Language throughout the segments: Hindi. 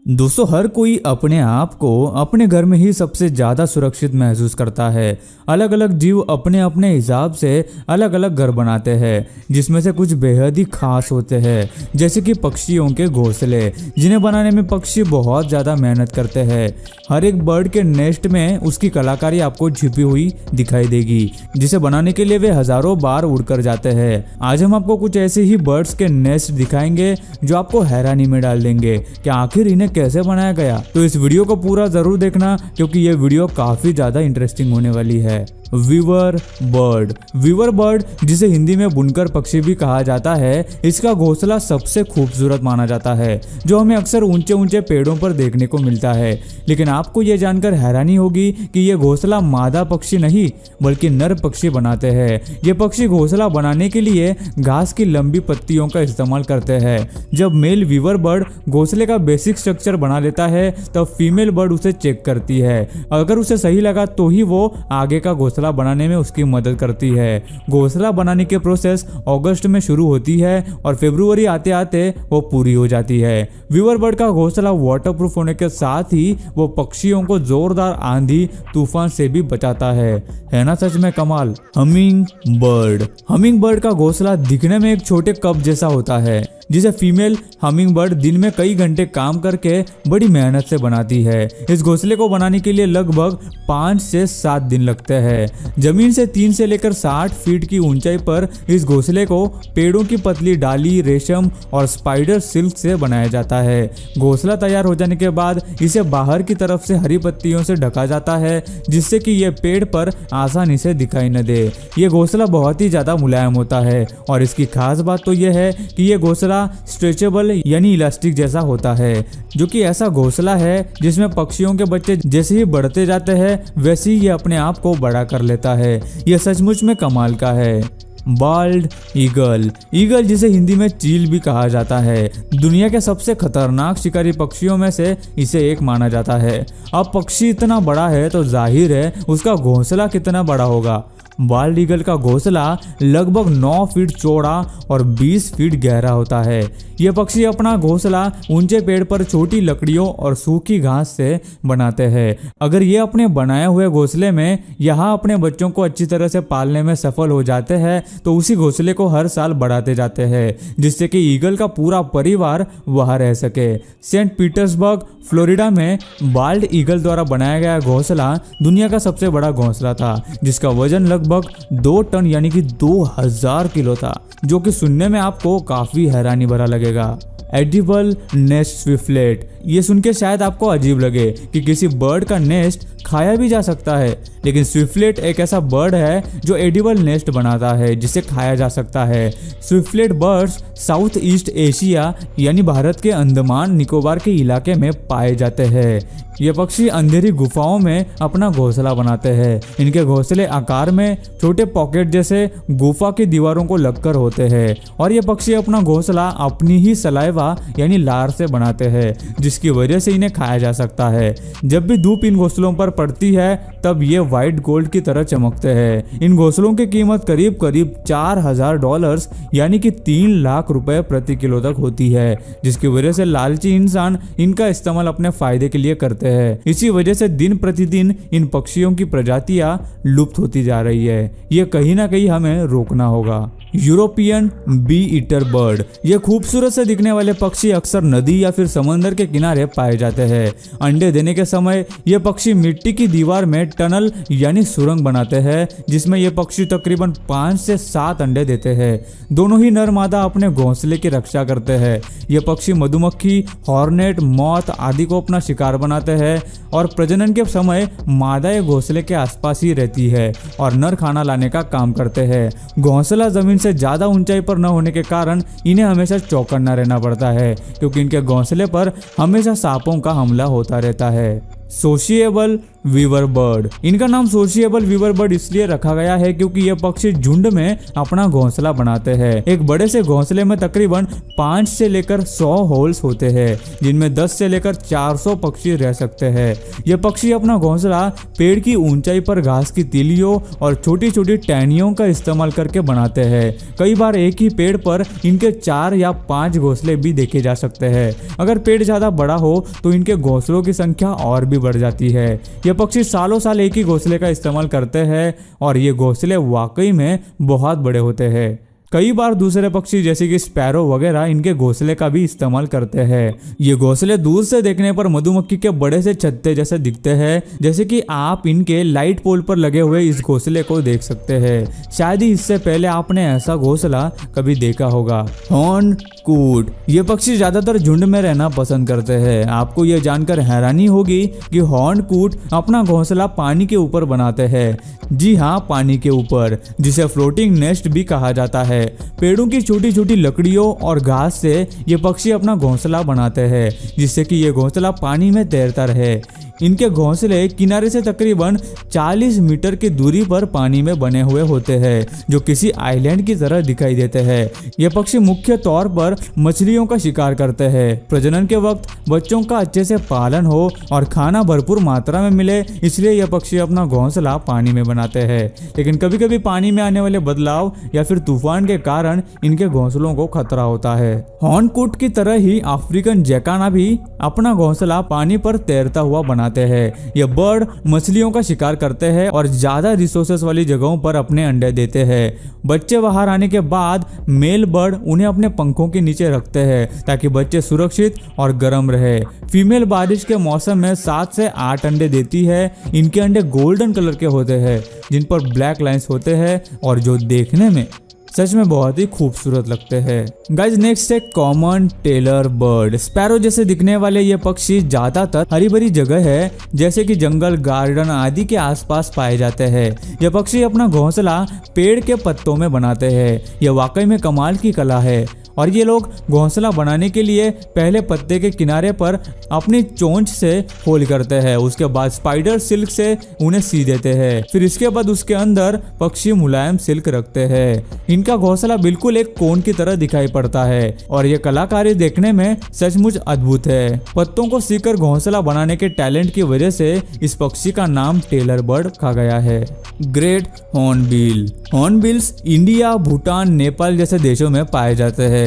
दोस्तों, हर कोई अपने आप को अपने घर में ही सबसे ज़्यादा सुरक्षित महसूस करता है। अलग अलग जीव अपने अपने हिसाब से अलग अलग घर बनाते हैं, जिसमें से कुछ बेहद ही खास होते हैं, जैसे कि पक्षियों के घोंसले, जिन्हें बनाने में पक्षी बहुत ज़्यादा मेहनत करते हैं। हर एक बर्ड के नेस्ट में उसकी कलाकारी आपको छिपी हुई दिखाई देगी, जिसे बनाने के लिए वे हजारों बार उड़कर जाते हैं। आज हम आपको कुछ ऐसे ही बर्ड्स के नेस्ट दिखाएंगे जो आपको हैरानी में डाल देंगे कि आखिर इन्हें कैसे बनाया गया। तो इस वीडियो को पूरा जरूर देखना, क्योंकि ये वीडियो काफी ज्यादा इंटरेस्टिंग होने वाली है। Weaver bird. वीवर बर्ड, जिसे हिंदी में बुनकर पक्षी भी कहा जाता है, इसका घोंसला सबसे खूबसूरत माना जाता है, जो हमें अक्सर ऊंचे ऊंचे पेड़ों पर देखने को मिलता है। लेकिन आपको ये जानकर हैरानी होगी कि ये घोंसला मादा पक्षी नहीं बल्कि नर पक्षी बनाते हैं। ये पक्षी घोंसला बनाने के लिए घास की लंबी पत्तियों का इस्तेमाल करते हैं। जब मेल वीवर बर्ड घोंसले का बेसिक स्ट्रक्चर बना लेता है, तब फीमेल बर्ड उसे चेक करती है। अगर उसे सही लगा तो ही वो आगे का घोंसला बनाने में उसकी मदद करती है। घोंसला बनाने की प्रोसेस अगस्त में शुरू होती है और फरवरी आते आते वो पूरी हो जाती है। वीवर बर्ड का घोंसला वाटरप्रूफ होने के साथ ही वो पक्षियों को जोरदार आंधी तूफान से भी बचाता है ना सच में कमाल। Humming bird. हमिंग बर्ड का घोंसला दिखने में एक छोटे कप जैसा होता है, जिसे फीमेल हमिंग बर्ड दिन में कई घंटे काम करके बड़ी मेहनत से बनाती है। इस घोंसले को बनाने के लिए लगभग 5 से 7 दिन लगते हैं। जमीन से 3 से लेकर 60 फीट की ऊंचाई पर इस घोंसले को पेड़ों की पतली डाली, रेशम और स्पाइडर सिल्क से बनाया जाता है। घोंसला तैयार हो जाने के बाद इसे बाहर की तरफ से हरी पत्तियों से ढका जाता है, जिससे कि ये पेड़ पर आसानी से दिखाई न दे। ये घोंसला बहुत ही ज्यादा मुलायम होता है और इसकी खास बात तो यह है कि ये घोंसला स्ट्रेचेबल यानी इलास्टिक जैसा होता है, जो कि ऐसा घोंसला है जिसमें पक्षियों के बच्चे जैसे ही बढ़ते जाते हैं वैसे ही ये अपने आप को बड़ा कर लेता है। यह सचमुच में कमाल का है। Bald eagle. ईगल, जिसे हिंदी में चील भी कहा जाता है, दुनिया के सबसे खतरनाक शिकारी पक्षियों में से इसे एक माना जाता है। अब पक्षी इतना बड़ा है तो जाहिर है उसका घोंसला कितना बड़ा होगा। बाल्ड ईगल का घोंसला लगभग 9 फीट चौड़ा और 20 फीट गहरा होता है। यह पक्षी अपना घोंसला ऊंचे पेड़ पर छोटी लकड़ियों और सूखी घास से बनाते हैं। अगर ये अपने बनाए हुए घोंसले में यहाँ अपने बच्चों को अच्छी तरह से पालने में सफल हो जाते हैं, तो उसी घोंसले को हर साल बढ़ाते जाते हैं, जिससे कि ईगल का पूरा परिवार वहाँ रह सके। सेंट पीटर्सबर्ग, फ्लोरिडा में बाल्ड ईगल द्वारा बनाया गया घोंसला दुनिया का सबसे बड़ा घोंसला था, जिसका वजन लगभग 2 टन यानी कि 2000 किलो था, जो कि सुनने में आपको काफी हैरानी भरा लगेगा। Edible nest swiftlet. ये सुन के शायद आपको अजीब लगे कि किसी बर्ड का नेस्ट खाया भी जा सकता है, लेकिन स्विफ्टलेट एक ऐसा बर्ड है जो एडिबल नेस्ट बनाता है जिसे खाया जा सकता है। Swiftlet birds south east Asia यानी भारत के अंडमान निकोबार के इलाके में पाए जाते हैं। ये पक्षी अंधेरी गुफाओं में अपना घोंसला बनाते हैं। इनके घोंसले आकार में छोटे पॉकेट जैसे गुफा की दीवारों को लगकर होते हैं और ये पक्षी अपना घोंसला अपनी ही सलाइवा यानी लार से बनाते हैं, जिसकी वजह से इन्हें खाया जा सकता है। जब भी धूप इन घोंसलों पर पड़ती है तब ये व्हाइट गोल्ड की तरह चमकते हैं। इन घोंसलों की कीमत करीब करीब $4000 यानी कि 3 लाख रुपए प्रति किलो तक होती है, जिसकी वजह से लालची इंसान इनका इस्तेमाल अपने फायदे के लिए करते हैं। इसी वजह से दिन प्रतिदिन इन पक्षियों की प्रजातियां लुप्त होती जा रही है। ये कहीं ना कहीं हमें रोकना होगा। European bee eater bird. ये खूबसूरत से दिखने वाले पक्षी अक्सर नदी या फिर समंदर के किनारे पाए जाते हैं। अंडे देने के समय ये पक्षी मिट्टी की दीवार में टनल यानी सुरंग बनाते हैं, जिसमें ये पक्षी तकरीबन 5 से 7 अंडे देते हैं। दोनों ही नर मादा अपने घोंसले की रक्षा करते हैं। ये पक्षी मधुमक्खी, हॉर्नेट, मौत आदि को अपना शिकार बनाते हैं और प्रजनन के समय मादा ये घोंसले के आसपास ही रहती है और नर खाना लाने का काम करते हैं। घोंसला जमीन से ज्यादा ऊंचाई पर न होने के कारण इन्हें हमेशा चौकन्ना रहना पड़ता है, क्योंकि इनके घोंसले पर हमेशा सांपों का हमला होता रहता है। Sociable weaver bird. इनका नाम सोशिएबल वीवर बर्ड इसलिए रखा गया है क्योंकि ये पक्षी झुंड में अपना घोंसला बनाते हैं। एक बड़े से घोंसले में तकरीबन 5 से लेकर 100 होल्स होते हैं, जिनमें 10 से लेकर 400 पक्षी रह सकते हैं। ये पक्षी अपना घोंसला पेड़ की ऊंचाई पर घास की तीलियों और छोटी छोटी टहनियों का इस्तेमाल करके बनाते हैं। कई बार एक ही पेड़ पर इनके 4 या 5 घोंसले भी देखे जा सकते हैं। अगर पेड़ ज्यादा बड़ा हो तो इनके घोंसलों की संख्या और भी बढ़ जाती है। ये पक्षी सालों साल एक ही घोंसले का इस्तेमाल करते हैं और ये घोंसले वाकई में बहुत बड़े होते हैं। कई बार दूसरे पक्षी जैसे कि स्पैरो वगैरह इनके घोंसले का भी इस्तेमाल करते हैं। ये घोंसले दूर से देखने पर मधुमक्खी के बड़े से छत्ते जैसे दिखते हैं, जैसे कि आप इनके लाइट पोल पर लगे हुए इस घोंसले को देख सकते हैं। शायद ही इससे पहले आपने ऐसा घोंसला कभी देखा होगा। हॉर्न कूट। ये पक्षी ज्यादातर झुंड में रहना पसंद करते हैं। आपको ये जानकर हैरानी होगी कि हॉर्न कूट अपना घोंसला पानी के ऊपर बनाते हैं। जी हाँ, पानी के ऊपर, जिसे फ्लोटिंग नेस्ट भी कहा जाता है। पेड़ों की छोटी छोटी लकड़ियों और घास से ये पक्षी अपना घोंसला बनाते हैं, जिससे कि ये घोंसला पानी में तैरता रहे। इनके घोंसले किनारे से तकरीबन 40 मीटर की दूरी पर पानी में बने हुए होते हैं, जो किसी आइलैंड की तरह दिखाई देते हैं। ये पक्षी मुख्य तौर पर मछलियों का शिकार करते हैं। प्रजनन के वक्त बच्चों का अच्छे से पालन हो और खाना भरपूर मात्रा में मिले, इसलिए यह पक्षी अपना घोंसला पानी में बनाते हैं। लेकिन कभी कभी पानी में आने वाले बदलाव या फिर तूफान के कारण इनके घोंसलों को खतरा होता है। हॉर्नकूट की तरह ही अफ्रीकन जैकाना भी अपना घोंसला पानी पर तैरता हुआ बनाते हैं। ये बर्ड मछलियों का शिकार करते हैं और ज्यादा रिसोर्सेस वाली जगहों पर अपने अंडे देते हैं। बच्चे बाहर आने के बाद मेल बर्ड उन्हें अपने पंखों के नीचे रखते हैं ताकि बच्चे सुरक्षित और गर्म रहे। फीमेल बारिश के मौसम में 7 से 8 अंडे देती है। इनके अंडे गोल्डन कलर के होते हैं, जिन पर ब्लैक लाइंस होते हैं और जो देखने में सच में बहुत ही खूबसूरत लगते हैं। गाइज नेक्स्ट है कॉमन टेलर बर्ड। स्पैरो जैसे दिखने वाले ये पक्षी ज्यादातर हरी भरी जगह है, जैसे कि जंगल, गार्डन आदि के आसपास पाए जाते हैं। ये पक्षी अपना घोंसला पेड़ के पत्तों में बनाते हैं। यह वाकई में कमाल की कला है। और ये लोग घोंसला बनाने के लिए पहले पत्ते के किनारे पर अपनी चोंच से होल करते हैं, उसके बाद स्पाइडर सिल्क से उन्हें सी देते हैं, फिर इसके बाद उसके अंदर पक्षी मुलायम सिल्क रखते हैं। इनका घोंसला बिल्कुल एक कोन की तरह दिखाई पड़ता है और ये कलाकारी देखने में सचमुच अद्भुत है। पत्तों को सीकर घोंसला बनाने के टैलेंट की वजह से इस पक्षी का नाम टेलर बर्ड रखा गया है। Great hornbill. Hornbills India, Bhutan, Nepal जैसे देशों में पाए जाते हैं।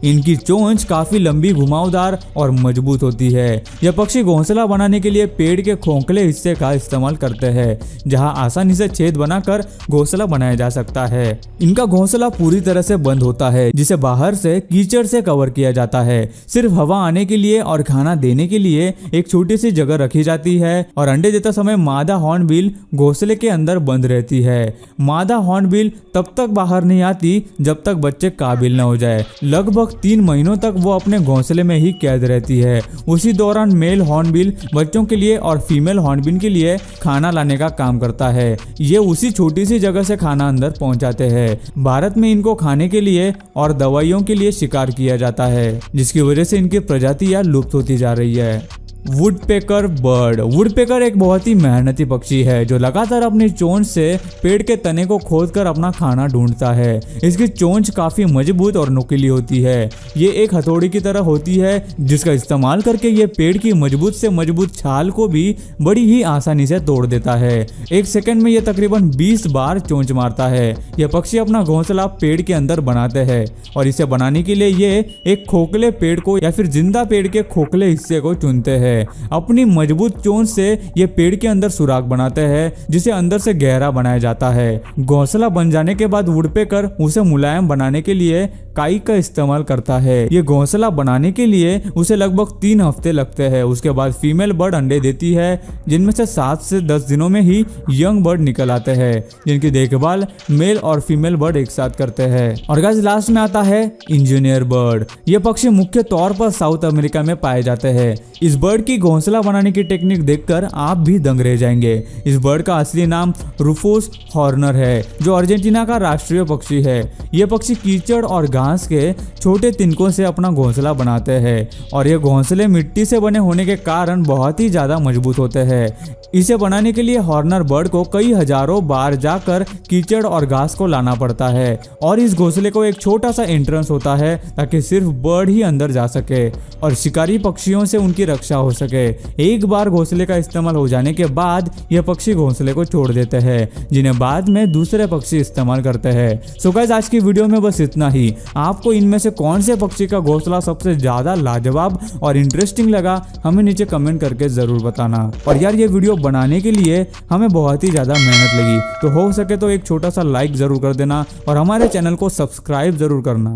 इनकी चोंच काफी लंबी, घुमावदार और मजबूत होती है। यह पक्षी घोंसला बनाने के लिए पेड़ के खोखले हिस्से का इस्तेमाल करते हैं, जहां आसानी से छेद बनाकर घोंसला बनाया जा सकता है। इनका घोंसला पूरी तरह से बंद होता है, जिसे बाहर से कीचड़ से कवर किया जाता है। सिर्फ हवा आने के लिए और खाना देने के लिए एक छोटी सी जगह रखी जाती है और अंडे देते समय मादा हॉर्नबिल घोंसले के अंदर बंद रहती है। मादा हॉर्नबिल तब तक बाहर नहीं आती जब तक बच्चे काबिल न हो जाए। लगभग 3 महीनों तक वो अपने घोंसले में ही कैद रहती है। उसी दौरान मेल हॉर्नबिल बच्चों के लिए और फीमेल हॉर्नबिल के लिए खाना लाने का काम करता है। ये उसी छोटी सी जगह से खाना अंदर पहुंचाते हैं। भारत में इनको खाने के लिए और दवाइयों के लिए शिकार किया जाता है, जिसकी वजह से इनकी प्रजातियां लुप्त होती जा रही है। Woodpecker bird. वुडपेकर एक बहुत ही मेहनती पक्षी है जो लगातार अपनी चोंच से पेड़ के तने को खोदकर अपना खाना ढूंढता है। इसकी चोंच काफी मजबूत और नुकीली होती है। ये एक हथौड़ी की तरह होती है, जिसका इस्तेमाल करके ये पेड़ की मजबूत से मजबूत छाल को भी बड़ी ही आसानी से तोड़ देता है। 1 सेकंड में ये तकरीबन 20 बार चोंच मारता है। यह पक्षी अपना घोंसला पेड़ के अंदर बनाते हैं और इसे बनाने के लिए ये एक खोखले पेड़ को या फिर जिंदा पेड़ के खोखले हिस्से को चुनते हैं। अपनी मजबूत चोंच से ये पेड़ के अंदर सुराख बनाते हैं, जिसे अंदर से गहरा बनाया जाता है। घोंसला बन जाने के बाद वुडपेकर उसे मुलायम बनाने के लिए काई का इस्तेमाल करता है। ये घोंसला बनाने के लिए उसे लगभग 3 हफ्ते लगते हैं। उसके बाद फीमेल बर्ड अंडे देती है, जिनमें से 7 से 10 दिनों में ही यंग बर्ड निकल आते हैं, जिनकी देखभाल मेल और फीमेल बर्ड एक साथ करते हैं। और गाइस लास्ट में आता है इंजीनियर बर्ड। ये पक्षी मुख्य तौर पर साउथ अमेरिका में पाए जाते हैं। इस बर्ड की घोंसला बनाने की टेक्निक देखकर आप भी दंग रह जाएंगे। इस बर्ड का असली नाम रूफोस हॉर्नर है, जो अर्जेंटीना का राष्ट्रीय पक्षी है। यह पक्षी कीचड़ और घास के छोटे तिनकों से अपना घोंसला बनाते हैं और ये घोंसले मिट्टी से बने होने के कारण बहुत ही ज्यादा मजबूत होते हैं। इसे बनाने के लिए हॉर्नर बर्ड को कई हजारों बार जाकर कीचड़ और घास को लाना पड़ता है और इस घोंसले को एक छोटा सा एंट्रेंस होता है ताकि सिर्फ बर्ड ही अंदर जा सके और शिकारी पक्षियों से उनकी रक्षा हो सके। एक बार घोंसले का इस्तेमाल हो जाने के बाद यह पक्षी घोंसले को छोड़ देते हैं, जिन्हें बाद में दूसरे पक्षी इस्तेमाल करते हैं। सो गाइस, आज की वीडियो में बस इतना ही। आपको इनमें से कौन से पक्षी का घोंसला सबसे ज्यादा लाजवाब और इंटरेस्टिंग लगा, हमें नीचे कमेंट करके जरूर बताना। और यार, ये वीडियो बनाने के लिए हमें बहुत ही ज्यादा मेहनत लगी, तो हो सके तो एक छोटा सा लाइक जरूर कर देना और हमारे चैनल को सब्सक्राइब जरूर करना।